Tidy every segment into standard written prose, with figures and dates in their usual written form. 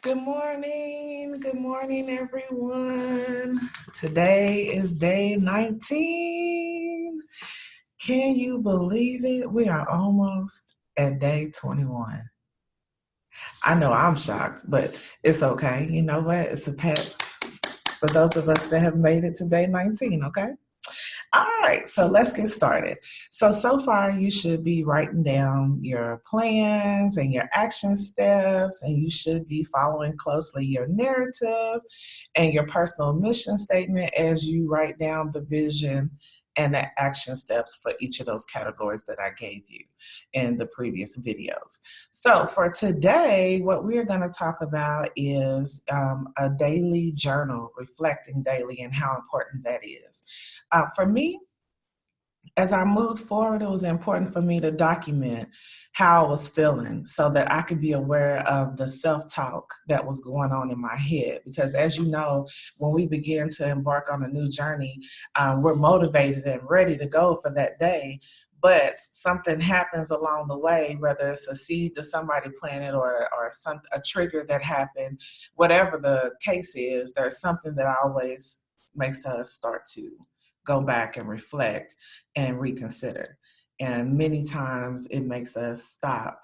Good morning. Good morning, everyone. Today is day 19. Can you believe it? We are almost at day 21. I know I'm shocked, but it's okay. You know what? It's a pet for those of us that have made it to day 19, okay? All right, so let's get started. So far, you should be writing down your plans and your action steps, and you should be following closely your narrative and your personal mission statement as you write down the vision and the action steps for each of those categories that I gave you in the previous videos. So for today, what we're going to talk about is a daily journal, reflecting daily, and how important that is. For me, as I moved forward, it was important for me to document how I was feeling so that I could be aware of the self-talk that was going on in my head. Because as you know, when we begin to embark on a new journey, we're motivated and ready to go for that day. But something happens along the way, whether it's a seed that somebody planted or a trigger that happened, whatever the case is, there's something that always makes us start to go back and reflect and reconsider. And many times it makes us stop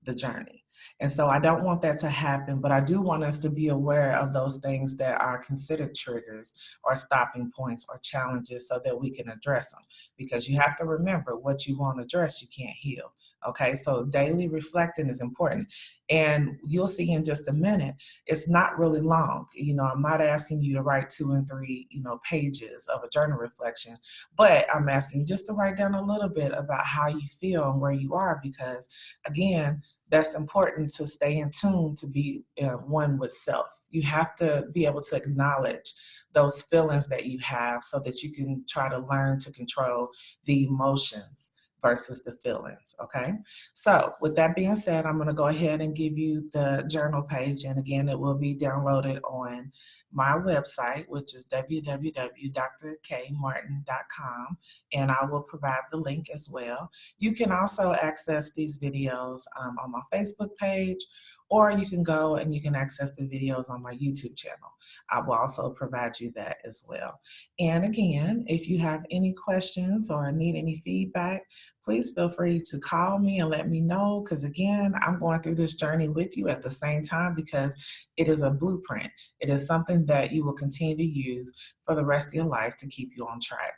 the journey. And so I don't want that to happen, but I do want us to be aware of those things that are considered triggers or stopping points or challenges so that we can address them. Because you have to remember, what you won't address, you can't heal. Okay, so daily reflecting is important. And you'll see in just a minute, it's not really long. I'm not asking you to write 2 and 3, pages of a journal reflection, but I'm asking you just to write down a little bit about how you feel and where you are, because again, that's important to stay in tune, to be one with self. You have to be able to acknowledge those feelings that you have so that you can try to learn to control the emotions versus the feelings, okay? So with that being said, I'm gonna go ahead and give you the journal page. And again, it will be downloaded on my website, which is www.drkmartin.com. And I will provide the link as well. You can also access these videos on my Facebook page, or you can go and you can access the videos on my YouTube channel. I will also provide you that as well. And again, if you have any questions or need any feedback, please feel free to call me and let me know, because again, I'm going through this journey with you at the same time, because it is a blueprint. It is something that you will continue to use for the rest of your life to keep you on track.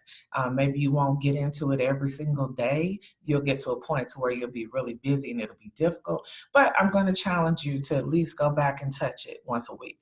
Maybe you won't get into it every single day. You'll get to a point to where you'll be really busy and it'll be difficult, but I'm going to challenge you to at least go back and touch it once a week,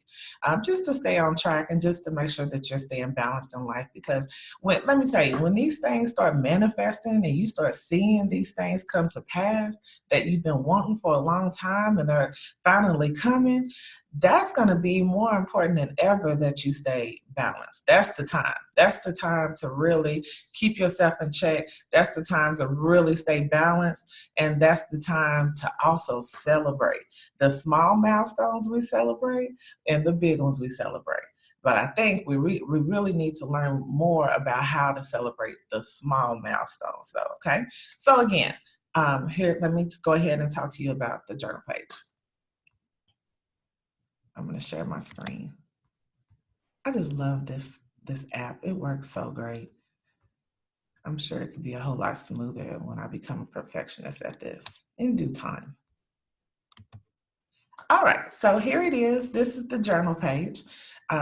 just to stay on track and just to make sure that you're staying balanced in life. Because let me tell you, when these things start manifesting and you start seeing these things come to pass that you've been wanting for a long time and they're finally coming, that's going to be more important than ever that you stay balanced. That's the time. That's the time to really keep yourself in check. That's the time to really stay balanced. And that's the time to also celebrate the small milestones we celebrate and the big ones we celebrate. But I think we really need to learn more about how to celebrate the small milestones, though, okay? So again, here, let me go ahead and talk to you about the journal page. I'm going to share my screen. I just love this app. It works so great. I'm sure it could be a whole lot smoother when I become a perfectionist at this in due time. All right, so here it is. This is the journal page.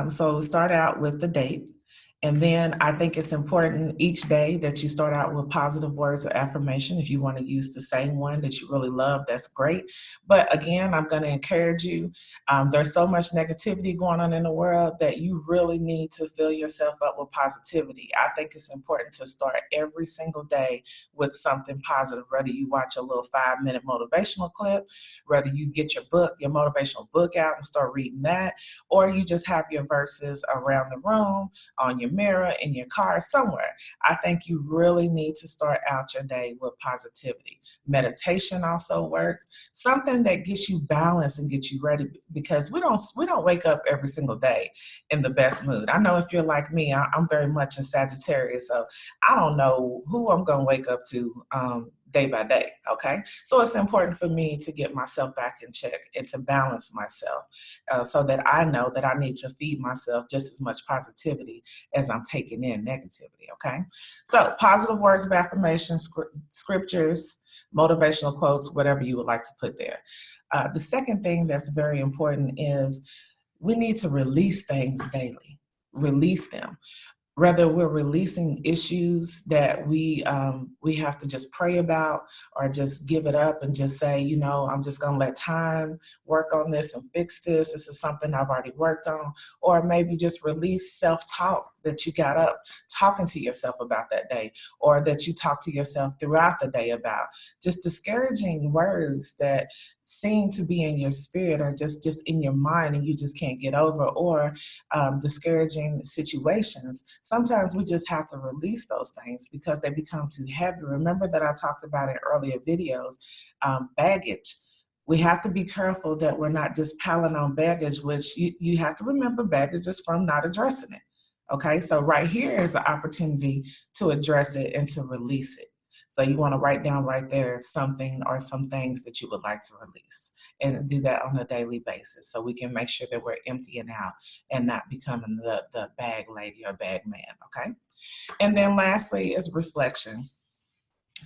So we start out with the date. And then I think it's important each day that you start out with positive words of affirmation. If you want to use the same one that you really love, that's great. But again, I'm going to encourage you. There's so much negativity going on in the world that you really need to fill yourself up with positivity. I think it's important to start every single day with something positive, whether you watch a little 5-minute motivational clip, whether you get your motivational book out and start reading that, or you just have your verses around the room, on your mirror, in your car, somewhere. I think you really need to start out your day with positivity. Meditation also works. Something that gets you balanced and gets you ready, because we don't wake up every single day in the best mood. I know if you're like me, I'm very much a Sagittarius, so I don't know who I'm going to wake up to day by day, okay? So it's important for me to get myself back in check and to balance myself so that I know that I need to feed myself just as much positivity as I'm taking in negativity, okay? So positive words of affirmation, scriptures, motivational quotes, whatever you would like to put there. The second thing that's very important is we need to release things daily, release them. Whether we're releasing issues that we have to just pray about or just give it up and just say, you know, I'm just going to let time work on this and fix this. This is something I've already worked on. Or maybe just release self-talk that you got up talking to yourself about that day, or that you talk to yourself throughout the day about. Just discouraging words that seem to be in your spirit or just in your mind and you just can't get over, or discouraging situations. Sometimes we just have to release those things because they become too heavy. Remember that I talked about in earlier videos, baggage. We have to be careful that we're not just piling on baggage, which you have to remember baggage is from not addressing it. Okay, so right here is an opportunity to address it and to release it. So you want to write down right there something or some things that you would like to release, and do that on a daily basis so we can make sure that we're emptying out and not becoming the bag lady or bag man, okay? And then lastly is reflection.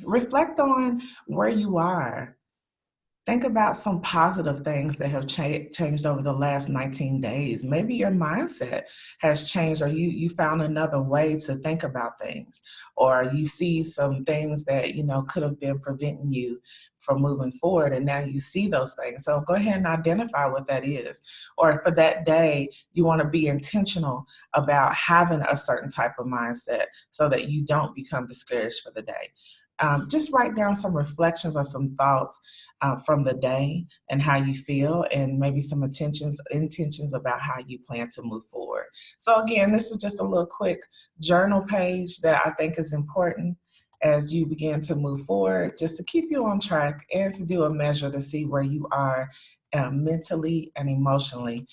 Reflect on where you are. Think about some positive things that have changed over the last 19 days. Maybe your mindset has changed, or you found another way to think about things, or you see some things that, you know, could have been preventing you from moving forward, and now you see those things. So go ahead and identify what that is. Or for that day, you want to be intentional about having a certain type of mindset so that you don't become discouraged for the day. Just write down some reflections or some thoughts from the day and how you feel, and maybe some intentions about how you plan to move forward. So again, this is just a little quick journal page that I think is important as you begin to move forward, just to keep you on track and to do a measure to see where you are mentally and emotionally.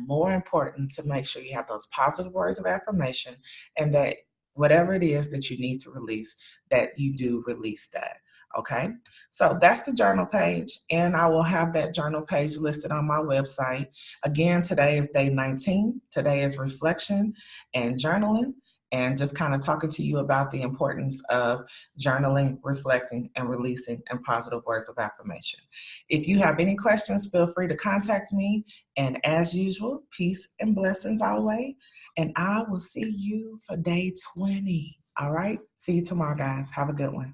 More important to make sure you have those positive words of affirmation, and that whatever it is that you need to release, that you do release that. Okay, so that's the journal page, and I will have that journal page listed on my website. Again, today is day 19. Today is reflection and journaling, and just kind of talking to you about the importance of journaling, reflecting, and releasing, and positive words of affirmation. If you have any questions, feel free to contact me. And as usual, peace and blessings always. And I will see you for day 20. All right. See you tomorrow, guys. Have a good one.